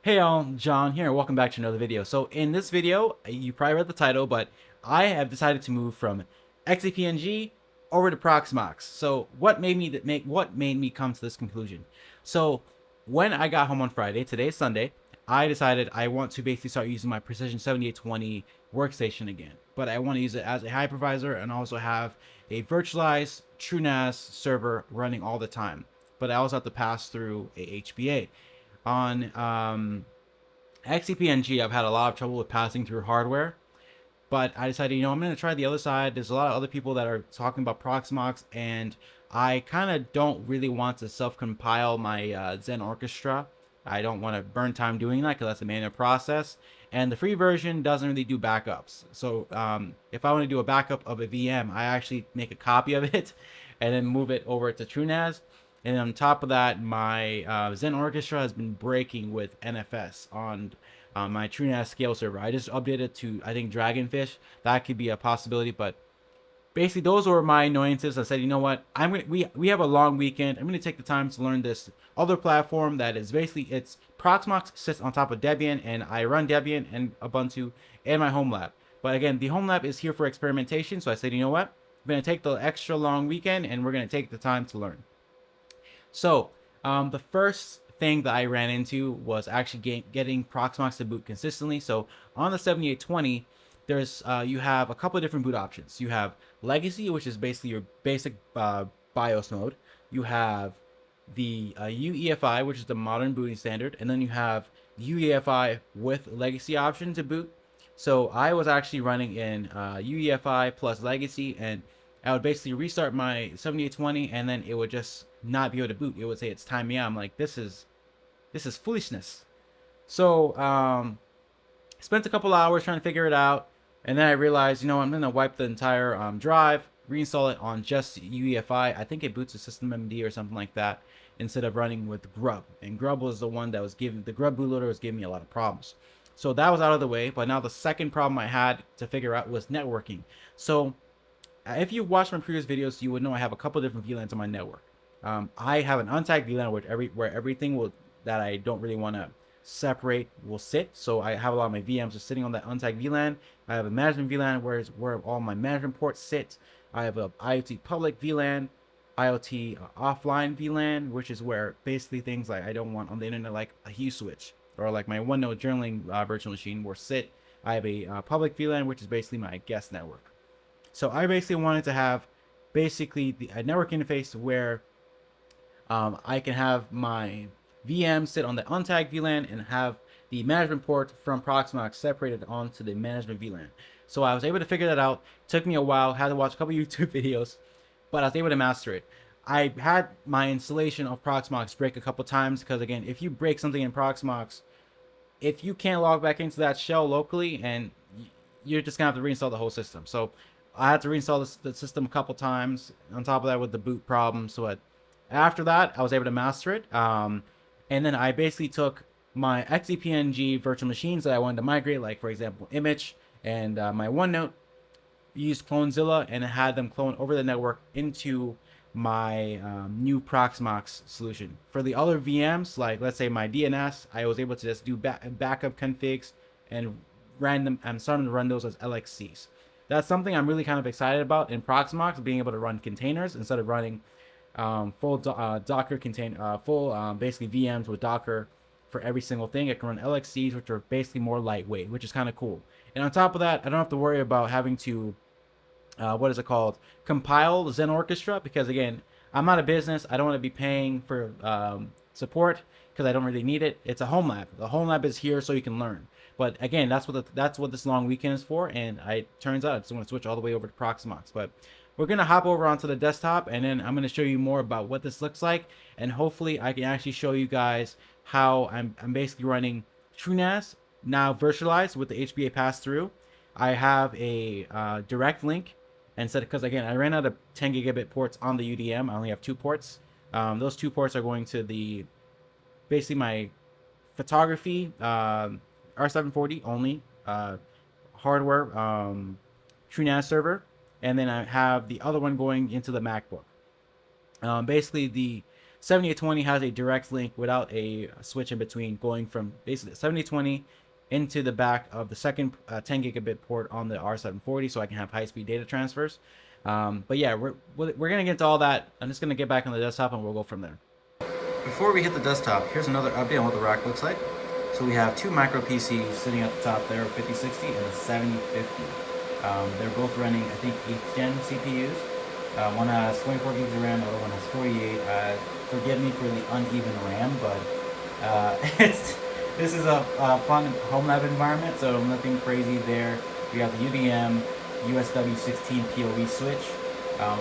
Hey all, John here. Welcome back to another video. So in this video, you probably read the title, but I have decided to move from XCP-ng over to Proxmox. So what made me come to this conclusion? So when I got home on Friday, today's Sunday, I decided I want to basically start using my Precision 7820 workstation again. But I want to use it as a hypervisor and also have a virtualized TrueNAS server running all the time. But I also have to pass through a HBA on XCP-ng. I've had a lot of trouble with passing through hardware, but I decided, I'm going to try the other side. There's a lot of other people that are talking about Proxmox, and I kind of don't really want to self-compile my Zen Orchestra. I don't want to burn time doing that because that's a manual process, and the free version doesn't really do backups. So if I want to do a backup of a VM, I actually make a copy of it and then move it over to TrueNAS. And on top of that, my Zen Orchestra has been breaking with NFS on my TrueNAS scale server. I just updated to, I think, Dragonfish. That could be a possibility, but basically those were my annoyances. I said, you know what, we have a long weekend. I'm gonna take the time to learn this other platform that is basically, it's Proxmox sits on top of Debian, and I run Debian and Ubuntu and my home lab. But again, the home lab is here for experimentation, so I said, you know what, I'm gonna take the extra long weekend and we're gonna take the time to learn. So the first thing that I ran into was actually getting Proxmox to boot consistently. So on the 7820, there's you have a couple of different boot options. You have Legacy, which is basically your basic BIOS mode. You have the UEFI, which is the modern booting standard, and then you have UEFI with Legacy option to boot. So I was actually running in UEFI plus Legacy, and I would basically restart my 7820, and then it would just not be able to boot. It would say it's timing out. I'm like, this is foolishness. So spent a couple hours trying to figure it out, and then I realized, I'm gonna wipe the entire drive, reinstall it on just UEFI. I think it boots a system MD or something like that, instead of running with Grub. And Grub was the one that was giving, the Grub bootloader was giving me a lot of problems. So that was out of the way. But now the second problem I had to figure out was networking. So if you watched my previous videos, you would know I have a couple different VLANs on my network. I have an untagged VLAN where everything will that I don't really want to separate will sit. So I have a lot of my VMs just sitting on that untagged VLAN. I have a management VLAN where all my management ports sit. I have a IoT public VLAN, IoT offline VLAN, which is where basically things like I don't want on the internet, like a Hue switch or like my OneNote journaling virtual machine, will sit. I have a public VLAN, which is basically my guest network. So I basically wanted to have basically a network interface where I can have my VM sit on the untagged VLAN and have the management port from Proxmox separated onto the management VLAN. So I was able to figure that out. Took me a while, had to watch a couple YouTube videos, but I was able to master it. I had my installation of Proxmox break a couple times because, again, if you break something in Proxmox, if you can't log back into that shell locally, and you're just gonna have to reinstall the whole system. So I had to reinstall the system a couple times. On top of that, with the boot problem, so after that, I was able to master it. And then I basically took my XCP-ng virtual machines that I wanted to migrate, like for example, Image and my OneNote, used Clonezilla and had them clone over the network into my new Proxmox solution. For the other VMs, like let's say my DNS, I was able to just do backup configs and I'm starting to run those as LXCs. That's something I'm really kind of excited about in Proxmox, being able to run containers instead of running full Docker basically VMs with Docker for every single thing. I can run LXCs, which are basically more lightweight, which is kind of cool. And on top of that, I don't have to worry about having to compile Zen Orchestra, because again, I'm not a business. I don't want to be paying for support because I don't really need it. It's a home lab. The home lab is here so you can learn. But again, that's what this long weekend is for. And turns out I just want to switch all the way over to Proxmox. But we're gonna hop over onto the desktop, and then I'm gonna show you more about what this looks like, and hopefully I can actually show you guys how I'm basically running TrueNAS now virtualized with the HBA pass through. I have a direct link instead, because again, I ran out of 10 gigabit ports on the UDM. I only have 2 ports. Those 2 ports are going to basically my photography R740 only hardware TrueNAS server, and then I have the other one going into the MacBook. Basically, 7820 has a direct link without a switch in between, going from basically 7820 into the back of the second 10 gigabit port on the R740, so I can have high-speed data transfers. But yeah, we're gonna get to all that. I'm just gonna get back on the desktop and we'll go from there. Before we hit the desktop, here's another update on what the rack looks like. So we have two micro PCs sitting at the top there, a 5060 and a 7050. They're both running, I think, 8th gen CPUs. One has 24 gigs of RAM, the other one has 48. Forgive me for the uneven RAM, but this is a fun home lab environment, so nothing crazy there. We have the UDM USW 16 PoE switch.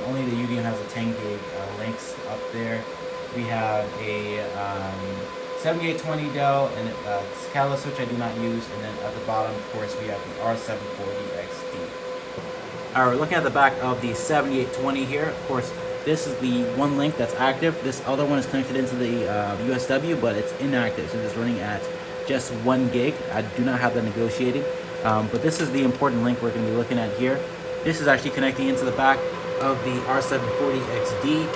Only the UDM has a 10 gig links up there. We have a 7820 Dell and a Catalyst switch I do not use, and then at the bottom, of course, we have the R740 XD. Alright, we're looking at the back of the 7820 here. Of course, this is the one link that's active. This other one is connected into the USW, but it's inactive, so it's running at just 1 gig. I do not have that negotiating, but this is the important link we're going to be looking at here. This is actually connecting into the back of the R740 XD.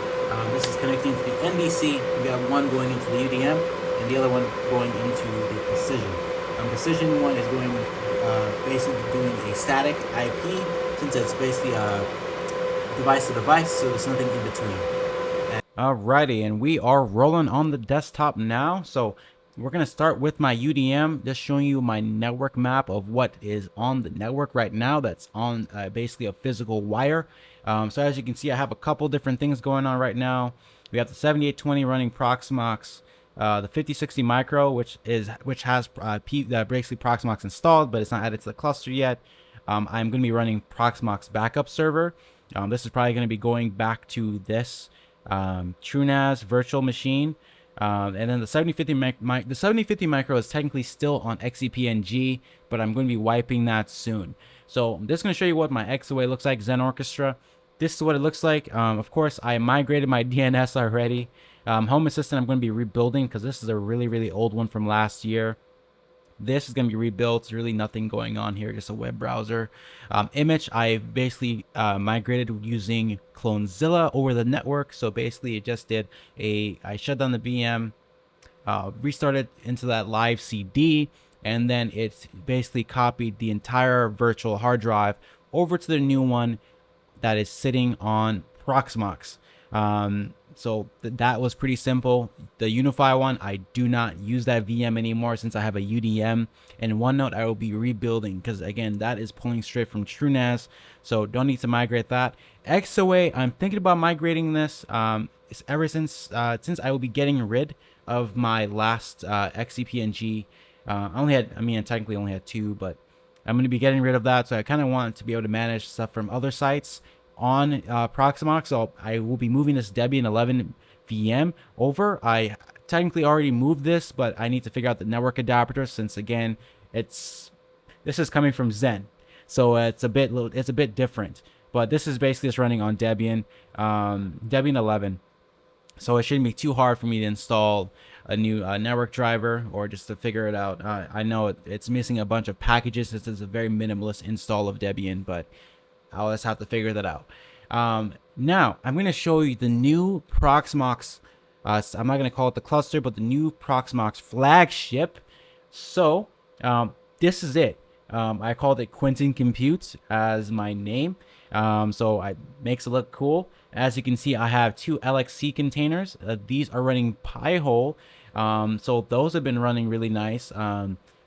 This is connecting to the NBC. We got one going into the UDM, and the other one going into the Precision. Precision one is going basically doing a static IP, since it's basically device to device, so there's nothing in between. Alrighty, and we are rolling on the desktop now. So we're gonna start with my UDM, just showing you my network map of what is on the network right now. That's on basically a physical wire. So as you can see, I have a couple different things going on right now. We have the 7820 running Proxmox, the 5060 Micro, which has basically Proxmox installed, but it's not added to the cluster yet. I'm going to be running Proxmox backup server. This is probably going to be going back to this TrueNAS virtual machine. And then the 7050 Micro is technically still on XCP-ng, but I'm going to be wiping that soon. So I'm just going to show you what my XOA looks like, Zen Orchestra. This is what it looks like. Of course, I migrated my DNS already. Home Assistant I'm going to be rebuilding because this is a really old one from last year. This is going to be rebuilt. There's really nothing going on here, just a web browser. Image, I basically migrated using Clonezilla over the network. So basically it just did I shut down the VM, restarted into that live CD, and then it basically copied the entire virtual hard drive over to the new one that is sitting on Proxmox. So that was pretty simple. The Unify one, I do not use that VM anymore since I have a UDM. And OneNote I will be rebuilding because, again, that is pulling straight from TrueNAS. So don't need to migrate that. XOA, I'm thinking about migrating this ever since I will be getting rid of my last XCP-ng. I technically only had 2, but I'm going to be getting rid of that. So I kind of want to be able to manage stuff from other sites on Proxmox. So I will be moving this Debian 11 VM over. I technically already moved this, but I need to figure out the network adapter since, again, this is coming from Zen, so it's a bit different. But this is basically just running on Debian 11, so it shouldn't be too hard for me to install a new network driver or just to figure it out. I know it's missing a bunch of packages. This is a very minimalist install of Debian, but I'll just have to figure that out. Now, I'm going to show you the new Proxmox. I'm not going to call it the cluster, but the new Proxmox flagship. So, this is it. I called it Quentin Compute as my name. So it makes it look cool. As you can see, I have 2 LXC containers. These are running Pi-hole. So those have been running really nice.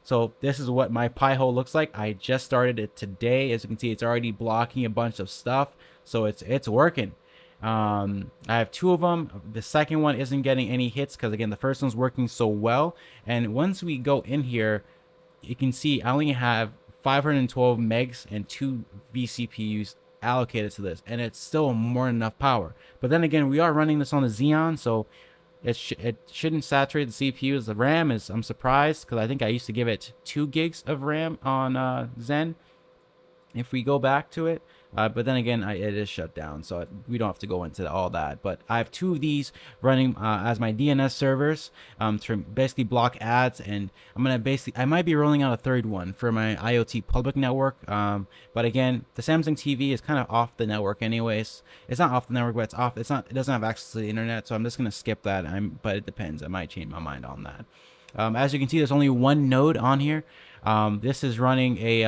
So this is what my Pi-hole looks like. I just started it today. As you can see, it's already blocking a bunch of stuff. So it's working. I have 2 of them. The second one isn't getting any hits because, again, the first one's working so well. And once we go in here, you can see I only have 512 megs and 2 vCPUs allocated to this. And it's still more than enough power. But then again, we are running this on a Xeon, so it shouldn't saturate the CPUs. The RAM is, I'm surprised, because I think I used to give it 2 gigs of RAM on Zen. if we go back to it, but then again, it is shut down, so we don't have to go into all that. But I have two of these running as my DNS servers to basically block ads, and I might be rolling out a third one for my IoT public network. But again, the Samsung TV is kind of off the network anyways. It's not off the network, but it's off. It's not. It doesn't have access to the internet, so I'm just gonna skip that. But it depends. I might change my mind on that. As you can see, there's only one node on here. This is running a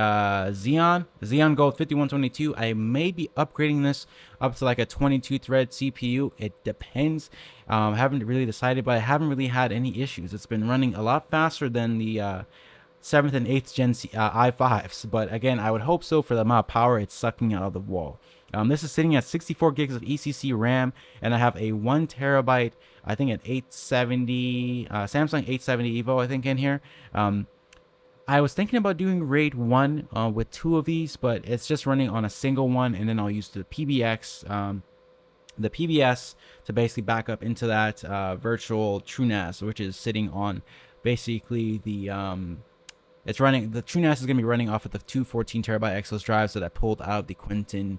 Xeon Gold 5122. I may be upgrading this up to like a 22 thread CPU. It depends. I haven't really decided, but I haven't really had any issues. It's been running a lot faster than the 7th and 8th gen i5s, but again, I would hope so for the amount of power it's sucking out of the wall. This is sitting at 64 gigs of ECC RAM, and I have a 1 terabyte, I think an 870 Samsung 870 Evo, I think, in here. I was thinking about doing RAID 1 with two of these, but it's just running on a single one, and then I'll use the PBS to basically back up into that virtual TrueNAS, which is sitting on basically the it's running, the TrueNAS is going to be running off of the two 14 terabyte Exos drives that I pulled out of the Quinton,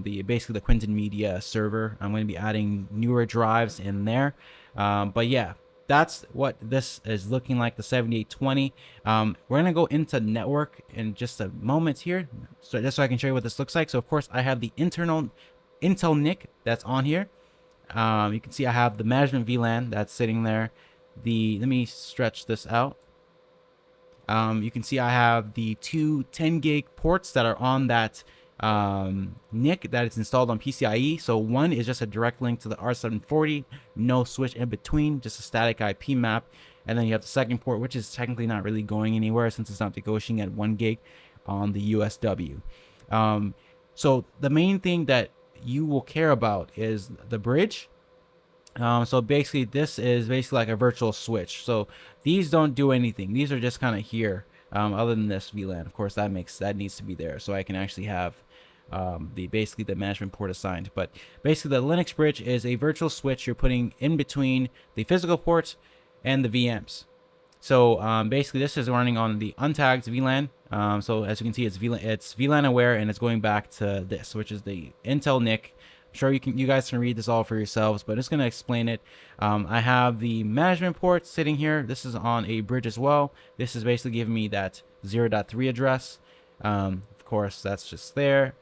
basically the Quinton Media server. I'm going to be adding newer drives in there, but yeah, that's what this is looking like, the 7820. We're going to go into network in just a moment here, so just so I can show you what this looks like. So of course I have the internal Intel NIC that's on here. You can see I have the management VLAN that's sitting there. Let me stretch this out. You can see I have the two 10 gig ports that are on that NIC that is installed on PCIe. So one is just a direct link to the R740, no switch in between, just a static IP map. And then you have the second port, which is technically not really going anywhere since it's not negotiating at 1 gig on the USW. So the main thing that you will care about is the bridge. So basically this is basically like a virtual switch. So these don't do anything. These are just kind of here. Other than this VLAN, of course, that needs to be there, so I can actually have basically the management port assigned. But basically the Linux bridge is a virtual switch you're putting in between the physical ports and the VMs. So basically this is running on the untagged VLAN. So as you can see, it's VLAN aware, and it's going back to this, which is the Intel NIC. I'm sure you guys can read this all for yourselves, but I'm just going to explain it. I have the management port sitting here. This is on a bridge as well. This is basically giving me that 0.3 address. Of course, that's just there.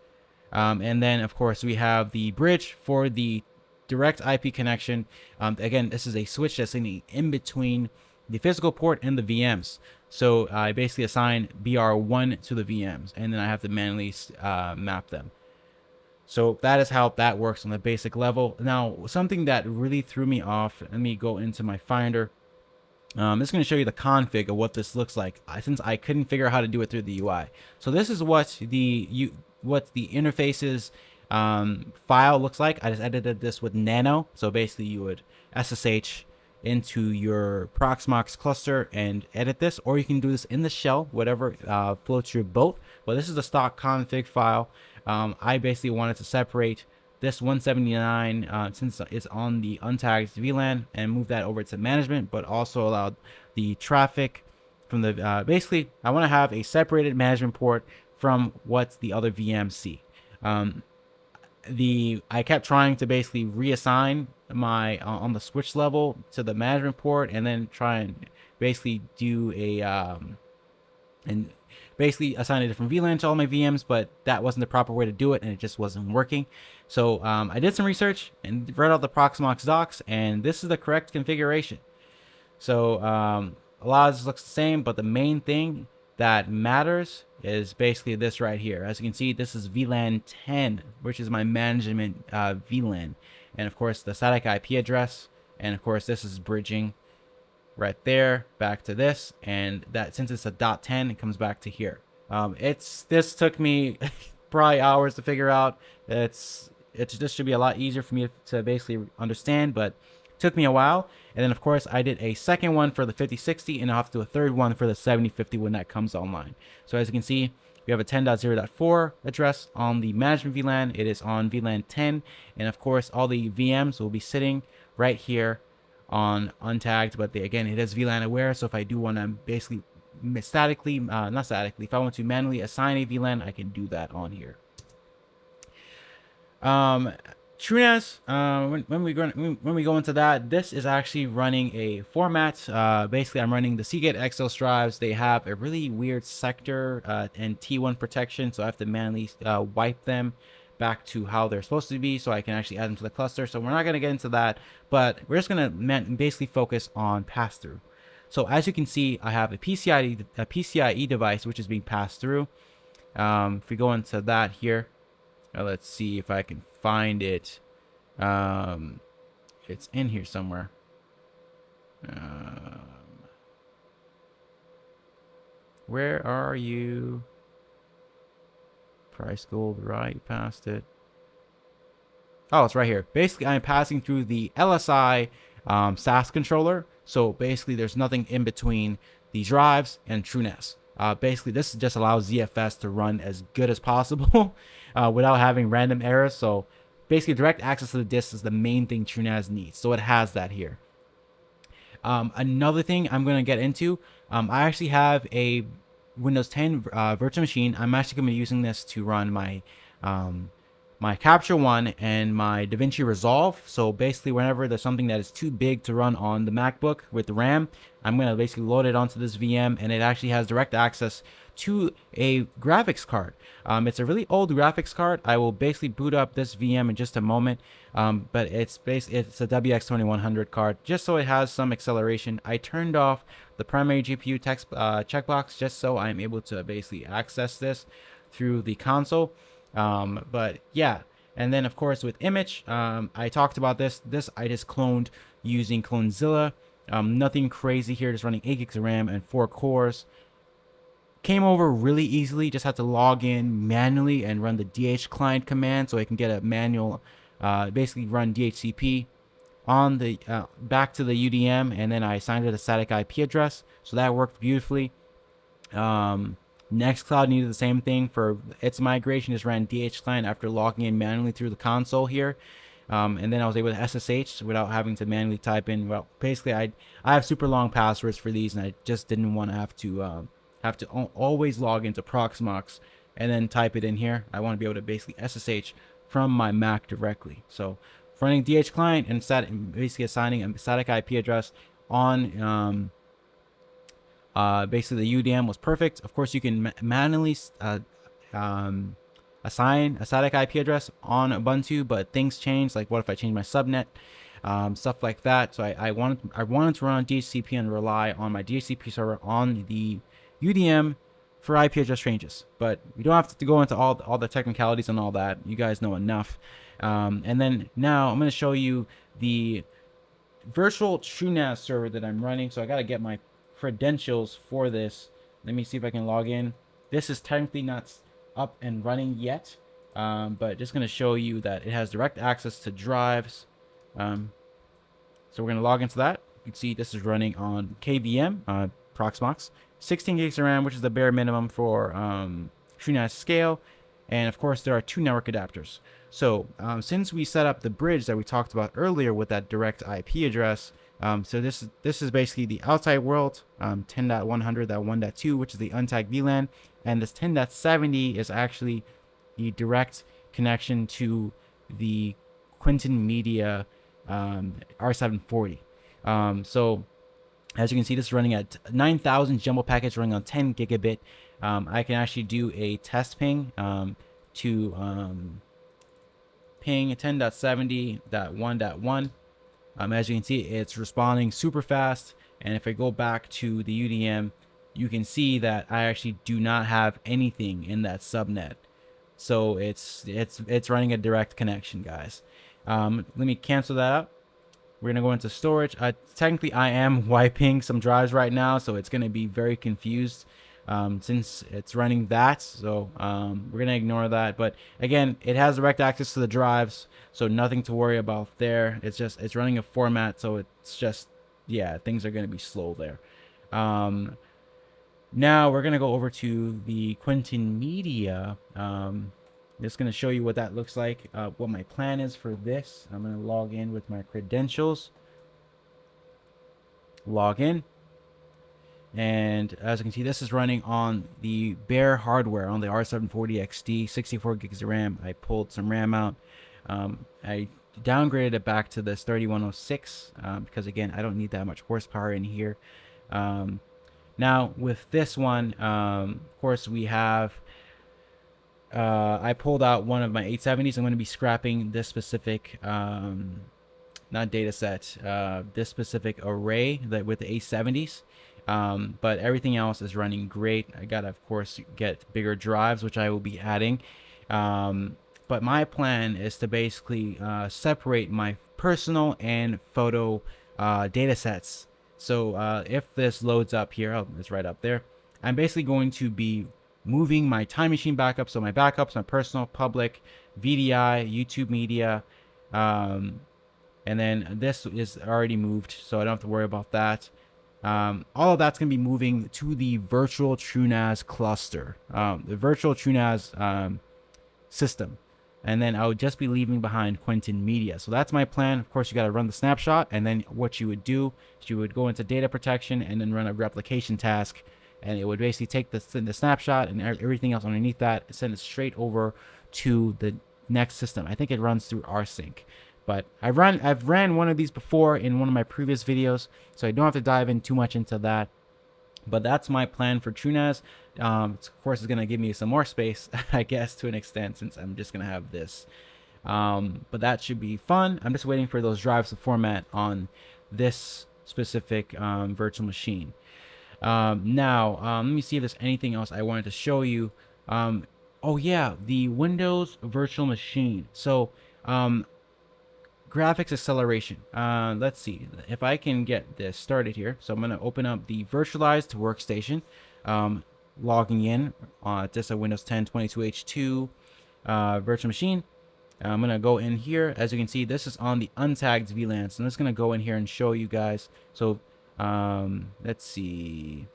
And then, of course, we have the bridge for the direct IP connection. Again, this is a switch that's in between the physical port and the VMs. So I basically assign BR1 to the VMs, and then I have to manually map them. So that is how that works on the basic level. Now, something that really threw me off, let me go into my Finder. I'm just going to show you the config of what this looks like, since I couldn't figure out how to do it through the UI. So this is what the interfaces file looks like. I just edited this with Nano. So basically you would SSH into your Proxmox cluster and edit this, or you can do this in the shell, whatever floats your boat. But this is the stock config file. I basically wanted to separate this 179 since it's on the untagged VLAN and move that over to management, but also allowed the traffic from the basically I want to have a separated management port from what the other VMs see. I kept trying to basically reassign my on the switch level to the management port, and then try and basically do a and basically assign a different VLAN to all my VMs, but that wasn't the proper way to do it, and it just wasn't working. So I did some research and read out the Proxmox docs, and this is the correct configuration. So a lot of this looks the same, but the main thing that matters is basically this right here. As you can see, this is VLAN 10, which is my management VLAN, and of course the static IP address, and of course this is bridging right there back to this, and that since it's a .10, it comes back to here. This took me probably hours to figure out. This should be a lot easier for me to basically understand, but it took me a while. And then of course I did a second one for the 5060, and I'll have to do a third one for the 7050 when that comes online. So as you can see, we have a 10.0.4 address on the management VLAN. It is on VLAN 10, and of course all the VMs will be sitting right here on untagged, but again, it is VLAN aware. So if I do want to basically statically, not statically, if I want to manually assign a VLAN, I can do that on here. TrueNAS, when we go into that, this is actually running a format. Basically, I'm running the Seagate Exos drives. They have a really weird sector and T1 protection, so I have to manually wipe them back to how they're supposed to be so I can actually add them to the cluster. So we're not going to get into that, but we're just going to basically focus on pass-through. So as you can see, I have a PCIe device which is being passed through. If we go into that here, let's see if I can find it. It's in here somewhere. Where are you? Price gold, right past it. Oh, it's right here. Basically, I'm passing through the LSI SAS controller. So basically, there's nothing in between the drives and TrueNAS. Basically, this just allows ZFS to run as good as possible without having random errors. So basically, direct access to the disk is the main thing TrueNAS needs. So it has that here. Another thing I'm going to get into, I actually have a Windows 10 virtual machine. I'm actually going to be using this to run my my Capture One and my DaVinci Resolve. So basically, whenever there's something that is too big to run on the MacBook with the RAM, I'm going to basically load it onto this VM, and it actually has direct access to a graphics card. It's a really old graphics card. I will basically boot up this VM in just a moment, but it's a WX2100 card, just so it has some acceleration. I turned off the primary GPU text checkbox just so I'm able to basically access this through the console. But yeah, and then of course with image, I talked about this I just cloned using Clonezilla. Nothing crazy here, just running 8 gigs of RAM and 4 cores. Came over really easily, just had to log in manually and run the DH client command so I can get a manual, basically run DHCP on the back to the UDM, and then I assigned it a static IP address, so that worked beautifully. Nextcloud needed the same thing for its migration, just ran DH client after logging in manually through the console here. And then I was able to SSH without having to manually type in. Well, basically, I have super long passwords for these, and I just didn't want to have to always log into Proxmox and then type it in here. I want to be able to basically SSH from my Mac directly. So running DH client and basically assigning a static IP address on basically the UDM was perfect. Of course, you can manually assign a static IP address on Ubuntu, but things change. Like, what if I change my subnet? Stuff like that. So I wanted to run on DHCP and rely on my DHCP server on the UDM for IP address changes. But we don't have to go into all the technicalities and all that. You guys know enough. And then now I'm going to show you the virtual TrueNAS server that I'm running. So I got to get my credentials for this. Let me see if I can log in. This is technically not up and running yet, but just going to show you that it has direct access to drives. So we're going to log into that. You can see this is running on KVM, Proxmox, 16 gigs of RAM, which is the bare minimum for TrueNAS scale. And of course, there are 2 network adapters. So since we set up the bridge that we talked about earlier with that direct IP address, so this is basically the outside world, 10.100.1.2, which is the untagged VLAN, and this 10.70 is actually the direct connection to the Quinton Media R740. So as you can see, this is running at 9,000 jumbo packets running on 10 gigabit. I can actually do a test ping to ping 10.70.1.1. As you can see, it's responding super fast. And if I go back to the UDM, you can see that I actually do not have anything in that subnet. So it's running a direct connection, guys. Let me cancel that out. We're going to go into storage. Technically, I am wiping some drives right now, so it's going to be very confused since it's running that. So we're going to ignore that. But again, it has direct access to the drives, so nothing to worry about there. It's running a format, so it's just, yeah, things are going to be slow there. Now we're going to go over to the Quinton Media. Just going to show you what that looks like, what my plan is for this. I'm going to log in with my credentials. Log in. And as you can see, this is running on the bare hardware on the R740 XD, 64 gigs of RAM. I pulled some RAM out. I downgraded it back to this 3106 because again, I don't need that much horsepower in here. Now with this one, of course, we have I pulled out one of my 870s. I'm going to be scrapping this specific not data set, this specific array that with the 870s. But everything else is running great. I gotta, of course, get bigger drives, which I will be adding. But my plan is to basically separate my personal and photo data sets. So if this loads up here, oh, it's right up there. I'm basically going to be moving my time machine backups. So my backups, my personal, public, VDI, YouTube media, and then this is already moved, so I don't have to worry about that. All of that's going to be moving to the virtual TrueNAS cluster, the virtual TrueNAS system. And then I would just be leaving behind Quentin Media. So that's my plan. Of course, you got to run the snapshot. And then what you would do is you would go into data protection and then run a replication task. And it would basically take the snapshot and everything else underneath that, send it straight over to the next system. I think it runs through rsync. But I've ran one of these before in one of my previous videos, so I don't have to dive in too much into that. But that's my plan for TrueNAS. Of course, it's going to give me some more space, I guess, to an extent, since I'm just going to have this. But that should be fun. I'm just waiting for those drives to format on this specific virtual machine. Now, let me see if there's anything else I wanted to show you. Oh, yeah, the Windows virtual machine. So, graphics acceleration. Let's see if I can get this started here. So I'm going to open up the virtualized workstation, logging in just a Windows 10 22H2 virtual machine. I'm going to go in here. As you can see, this is on the untagged VLAN. So I'm just going to go in here and show you guys. So let's see.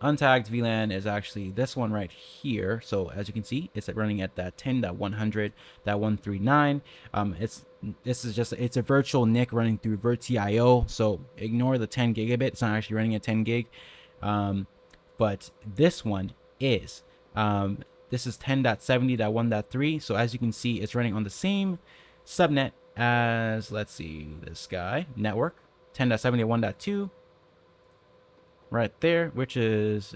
Untagged VLAN is actually this one right here. So as you can see, it's running at that 10.100.139. It's a virtual NIC running through VirtIO. So ignore the 10 gigabit. It's not actually running at 10 gig. But this one is this is 10.70.1.3. So as you can see, it's running on the same subnet as, let's see, this guy, network 10.70.1.2. right there, which is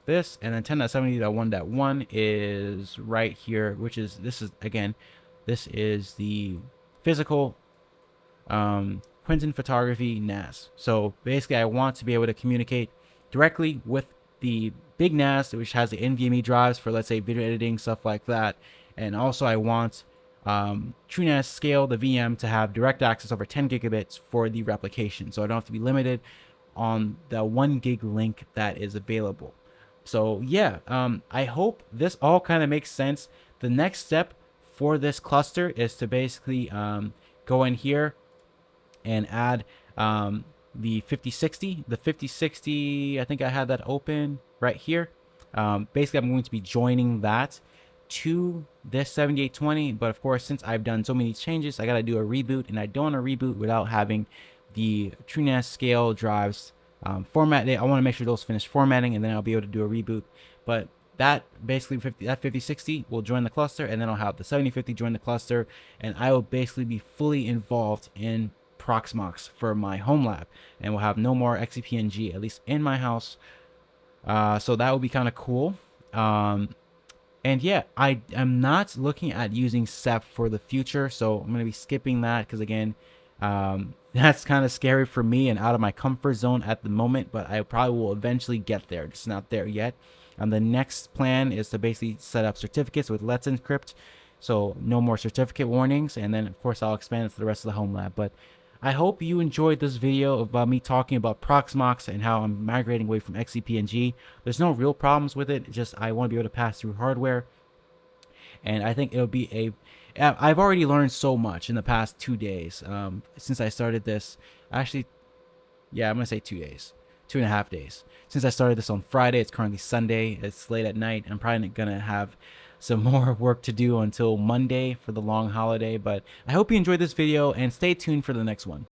this, and then 10.70.1.1 is right here, which is this is the physical Quentin Photography NAS. So basically, I want to be able to communicate directly with the big NAS, which has the NVMe drives for, let's say, video editing, stuff like that. And also I want TrueNAS scale the VM to have direct access over 10 gigabits for the replication, so I don't have to be limited on the 1 gig link that is available. So yeah, I hope this all kind of makes sense. The next step for this cluster is to basically go in here and add the 5060. The 5060, I think I had that open right here. Basically, I'm going to be joining that to this 7820, but of course, since I've done so many changes, I got to do a reboot, and I don't want to reboot without having the TrueNAS scale drives formatted. I want to make sure those finish formatting, and then I'll be able to do a reboot. But that basically that 5060 will join the cluster, and then I'll have the 7050 join the cluster, and I will basically be fully involved in Proxmox for my home lab, and we'll have no more XCP-ng, at least in my house. So that would be kind of cool. And yeah, I am not looking at using SEP for the future, so I'm going to be skipping that because, again, that's kind of scary for me and out of my comfort zone at the moment, but I probably will eventually get there, just not there yet. The next plan is to basically set up certificates with Let's Encrypt, so no more certificate warnings, and then of course I'll expand it to the rest of the home lab. But I hope you enjoyed this video about me talking about Proxmox and how I'm migrating away from XCP-ng. There's no real problems with it, just I want to be able to pass through hardware, and I think it'll be I've already learned so much in the past 2 days since I started this. Actually, yeah, I'm gonna say 2 days, 2.5 days since I started this on Friday. It's currently Sunday. It's late at night. I'm probably gonna have some more work to do until Monday for the long holiday, but I hope you enjoyed this video and stay tuned for the next one.